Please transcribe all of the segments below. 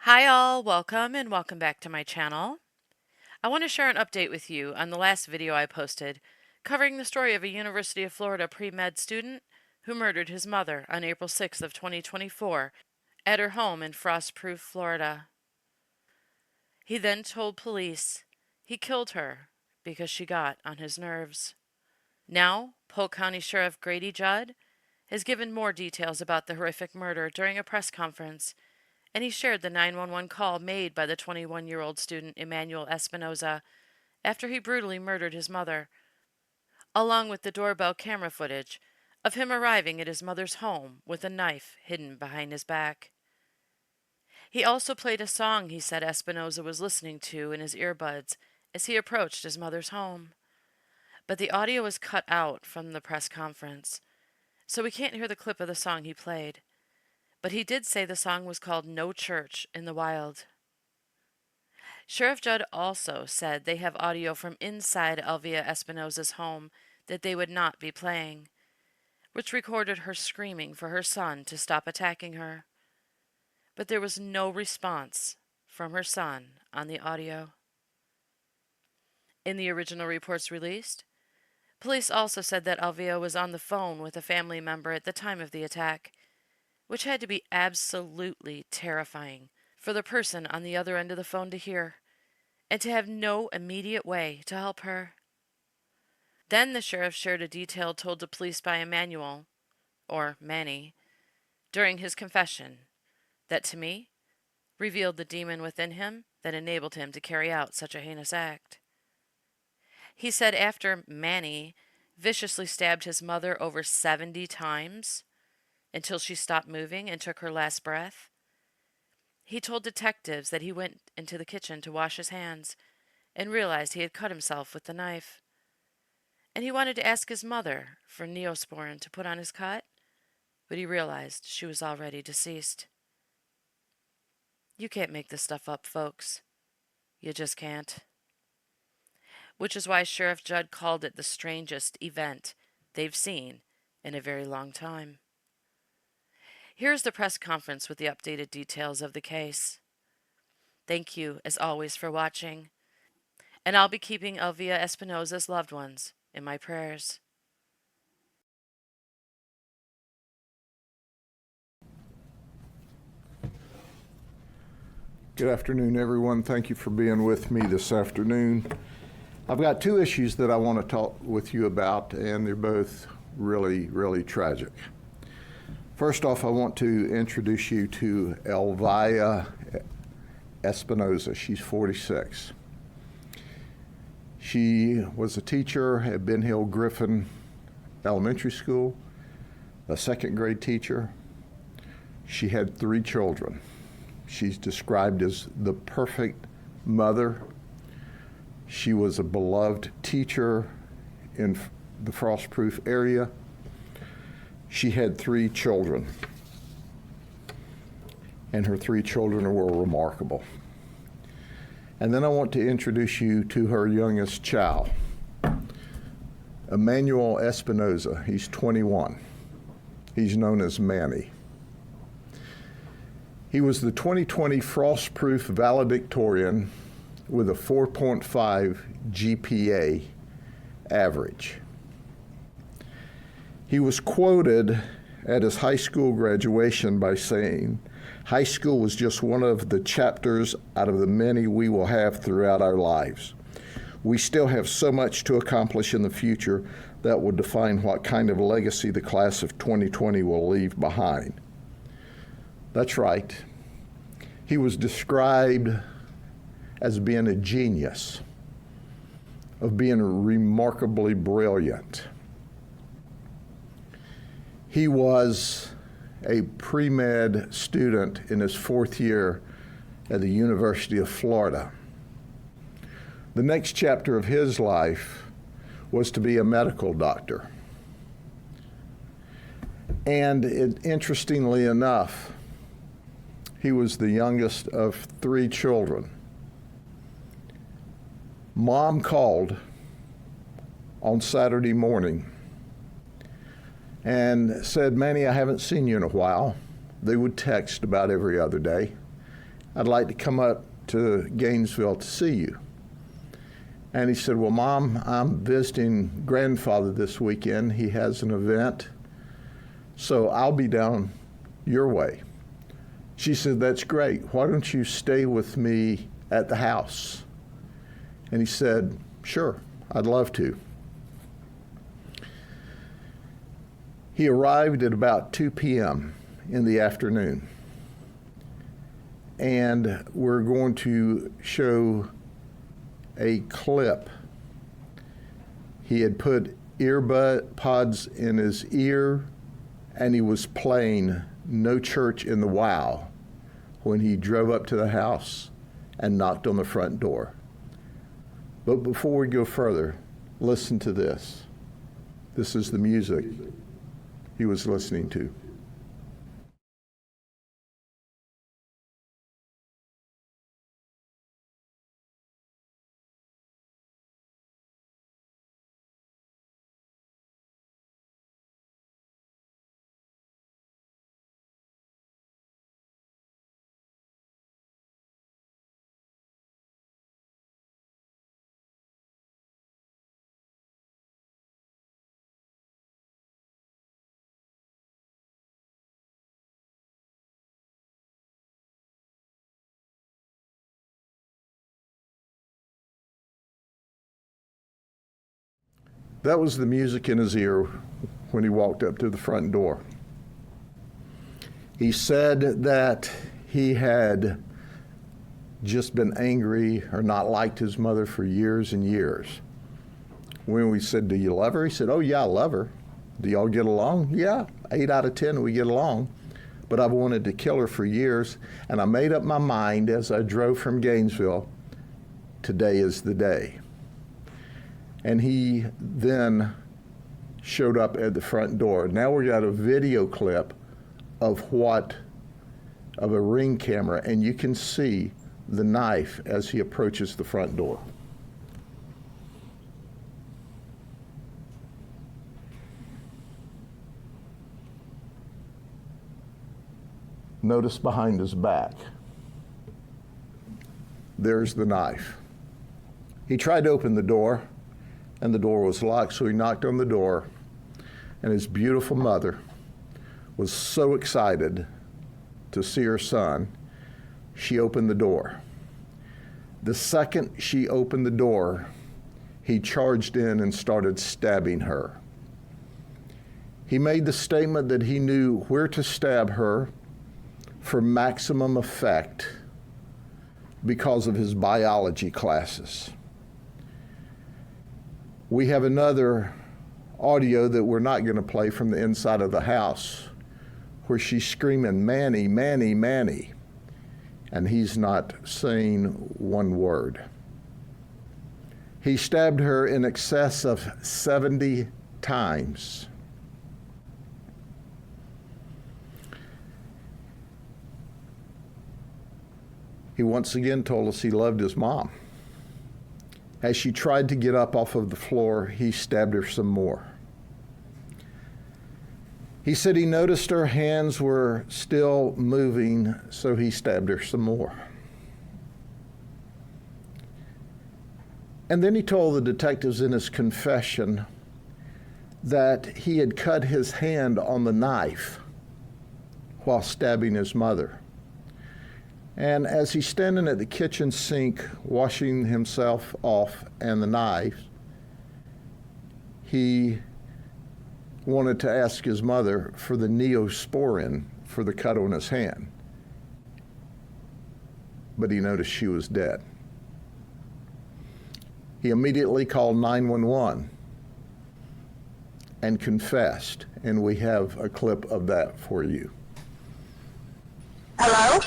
Hi all, welcome back to my channel. I want to share an update with you on the last video I posted covering the story of a University of Florida pre-med student who murdered his mother on April 6th of 2024 at her home in Frostproof, Florida. He then told police he killed her because she got on his nerves. Now, Polk County Sheriff Grady Judd has given more details about the horrific murder during a press conference, and he shared the 911 call made by the 21-year-old student Emmanuel Espinoza after he brutally murdered his mother, along with the doorbell camera footage of him arriving at his mother's home with a knife hidden behind his back. He also played a song he said Espinoza was listening to in his earbuds as he approached his mother's home. But the audio was cut out from the press conference, so we can't hear the clip of the song he played. But he did say the song was called No Church in the Wild. Sheriff Judd also said they have audio from inside Elvia Espinoza's home that they would not be playing, which recorded her screaming for her son to stop attacking her. But there was no response from her son on the audio. In the original reports released, police also said that Elvia was on the phone with a family member at the time of the attack, which had to be absolutely terrifying for the person on the other end of the phone to hear, and to have no immediate way to help her. Then the sheriff shared a detail told to police by Emmanuel, or Manny, during his confession, that to me revealed the demon within him that enabled him to carry out such a heinous act. He said after Manny viciously stabbed his mother over 70 times until she stopped moving and took her last breath, he told detectives that he went into the kitchen to wash his hands and realized he had cut himself with the knife. And he wanted to ask his mother for Neosporin to put on his cut, but he realized she was already deceased. You can't make this stuff up, folks. You just can't. Which is why Sheriff Judd called it the strangest event they've seen in a very long time. Here's the press conference with the updated details of the case. Thank you, as always, for watching, and I'll be keeping Elvia Espinoza's loved ones in my prayers. Good afternoon, everyone. Thank you for being with me this afternoon. I've got two issues that I want to talk with you about, and they're both really, really tragic. First off, I want to introduce you to Elvia Espinoza. She's 46. She was a teacher at Ben Hill Griffin Elementary School, a second grade teacher. She had 3 children. She's described as the perfect mother. She was a beloved teacher in the Frostproof area. She had 3 children, and her 3 children were remarkable. And then I want to introduce you to her youngest child, Emmanuel Espinoza. He's 21. He's known as Manny. He was the 2020 Frostproof valedictorian with a 4.5 GPA average. He was quoted at his high school graduation by saying, "High school was just one of the chapters out of the many we will have throughout our lives. We still have so much to accomplish in the future that will define what kind of legacy the class of 2020 will leave behind." That's right. He was described as being a genius, of being remarkably brilliant. He was a pre-med student in his 4th year at the University of Florida. The next chapter of his life was to be a medical doctor. And interestingly enough, he was the youngest of 3 children. Mom called on Saturday morning and said, "Manny, I haven't seen you in a while." They would text about every other day. I'd like to come up to Gainesville to see you. And he said, well, Mom, I'm visiting grandfather this weekend. He has an event, so I'll be down your way. She said, that's great. Why don't you stay with me at the house? And he said, sure, I'd love to. He arrived at about 2 p.m. in the afternoon. And we're going to show a clip. He had put earbud pods in his ear, and he was playing No Church in the Wow when he drove up to the house and knocked on the front door. But before we go further, listen to this. This is the music he was listening to. That was the music in his ear when he walked up to the front door. He said that he had just been angry or not liked his mother for years and years. When we said, do you love her? He said, oh yeah, I love her. Do y'all get along? Yeah, 8 out of 10 we get along. But I've wanted to kill her for years, and I made up my mind as I drove from Gainesville, today is the day. And he then showed up at the front door. Now we got a video clip of a Ring camera, and you can see the knife as he approaches the front door. Notice behind his back, there's the knife. He tried to open the door, and the door was locked, so he knocked on the door, and his beautiful mother was so excited to see her son, she opened the door. The second she opened the door, he charged in and started stabbing her. He made the statement that he knew where to stab her for maximum effect because of his biology classes. We have another audio that we're not going to play from the inside of the house where she's screaming, Manny, Manny, Manny, and he's not saying one word. He stabbed her in excess of 70 times. He once again told us he loved his mom. As she tried to get up off of the floor, he stabbed her some more. He said he noticed her hands were still moving, so he stabbed her some more. And then he told the detectives in his confession that he had cut his hand on the knife while stabbing his mother. And as he's standing at the kitchen sink washing himself off and the knife, he wanted to ask his mother for the Neosporin for the cut on his hand. But he noticed she was dead. He immediately called 911 and confessed, and we have a clip of that for you. Hello?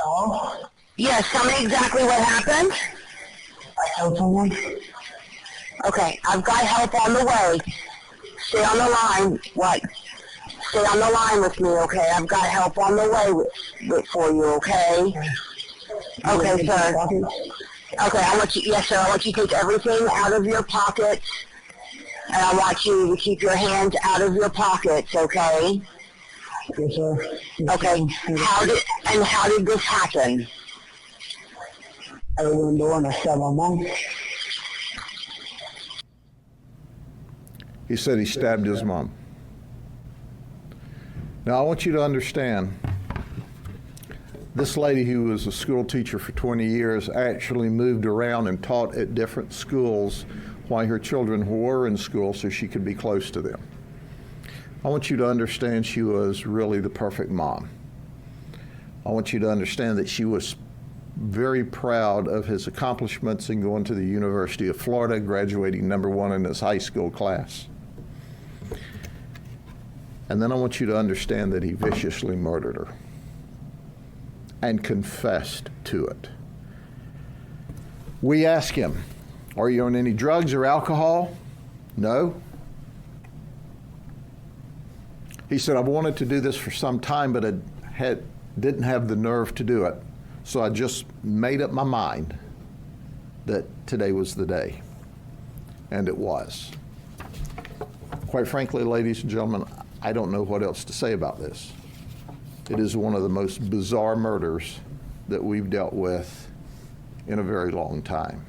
Hello? Yes, tell me exactly what happened. I have someone. Okay, I've got help on the way. Stay on the line. What? Stay on the line with me, okay? I've got help on the way for you, okay? Okay, sir. Okay, I want you, yes, sir, I want you to take everything out of your pockets, and I want you to keep your hands out of your pockets, okay? Yes, sir. Okay. How did this happen? I opened the door and I saw my mom. He said he stabbed his mom. Now, I want you to understand, this lady who was a school teacher for 20 years actually moved around and taught at different schools while her children were in school so she could be close to them. I want you to understand she was really the perfect mom. I want you to understand that she was very proud of his accomplishments in going to the University of Florida, graduating #1 in his high school class. And then I want you to understand that he viciously murdered her and confessed to it. We asked him, are you on any drugs or alcohol? No. He said, I've wanted to do this for some time, but I didn't have the nerve to do it. So I just made up my mind that today was the day. And it was. Quite frankly, ladies and gentlemen, I don't know what else to say about this. It is one of the most bizarre murders that we've dealt with in a very long time.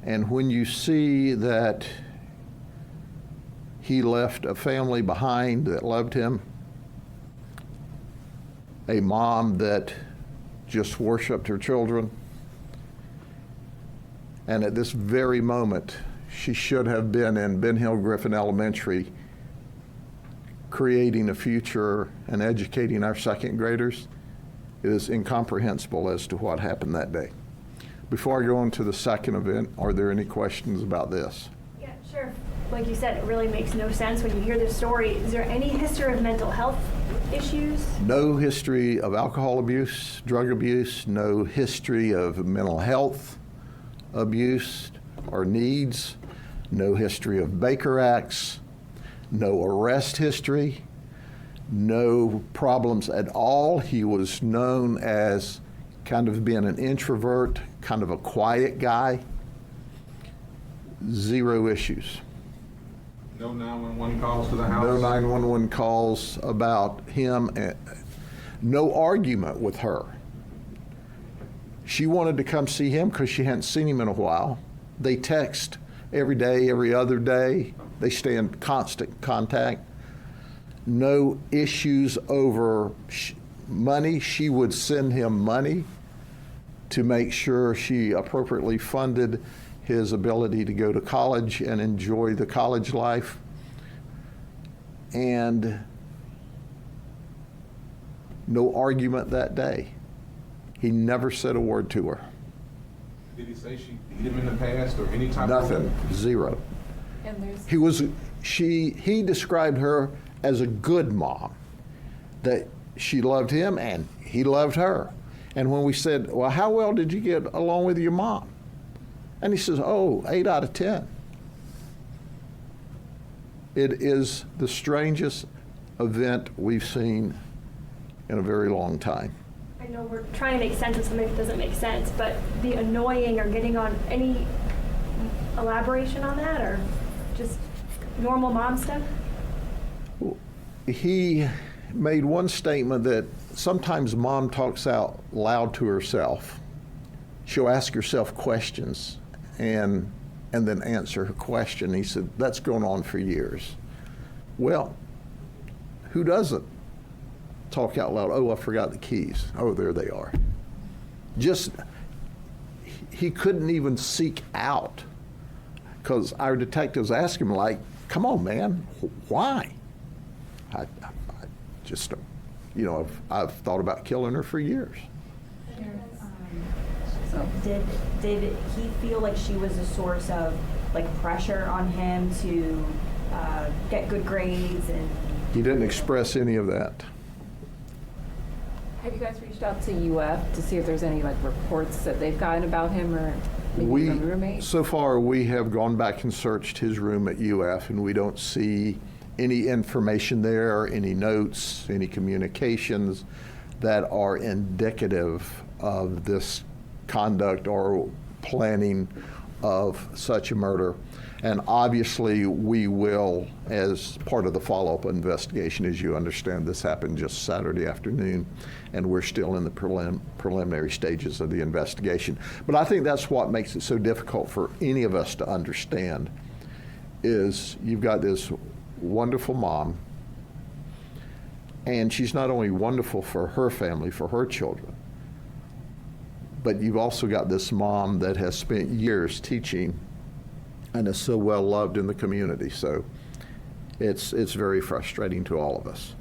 And when you see that he left a family behind that loved him, a mom that just worshiped her children, and at this very moment, she should have been in Ben Hill Griffin Elementary creating a future and educating our second graders. It is incomprehensible as to what happened that day. Before I go on to the second event, are there any questions about this? Yeah, sure. Like you said, it really makes no sense when you hear this story. Is there any history of mental health issues? No history of alcohol abuse, drug abuse, no history of mental health abuse or needs, no history of Baker Acts, no arrest history, no problems at all. He was known as kind of being an introvert, kind of a quiet guy. Zero issues. No 911 calls to the house? No 911 calls about him. No argument with her. She wanted to come see him because she hadn't seen him in a while. They text every day, every other day. They stay in constant contact. No issues over money. She would send him money to make sure she appropriately funded his ability to go to college and enjoy the college life. And no argument that day. He never said a word to her. Did he say she beat him in the past or any type Nothing. of... Zero. And there's He described her as a good mom, that she loved him and he loved her. And when we said, well, how well did you get along with your mom? And he says, oh, 8 out of 10. It is the strangest event we've seen in a very long time. I know we're trying to make sense of something that doesn't make sense, but the annoying or getting on, any elaboration on that, or just normal mom stuff? He made one statement that sometimes mom talks out loud to herself. She'll ask herself questions and then answer her question. He said, that's going on for years. Well, who doesn't talk out loud? Oh, I forgot the keys. Oh, there they are. Just, he couldn't even seek out, because our detectives asked him, like, come on, man, why? I just, I've thought about killing her for years. so Did he feel like she was a source of pressure on him to get good grades? And He didn't express any of that. have you guys reached out to UF to see if there's any reports that they've gotten about him, or maybe from roommates? So far, we have gone back and searched his room at UF, and we don't see any information there, any notes, any communications that are indicative of this conduct or planning of such a murder. And obviously, we will, as part of the follow-up investigation, as you understand, this happened just Saturday afternoon, and we're still in the preliminary stages of the investigation. But I think that's what makes it so difficult for any of us to understand, is you've got this wonderful mom, and she's not only wonderful for her family, for her children, but you've also got this mom that has spent years teaching and is so well loved in the community. So it's very frustrating to all of us.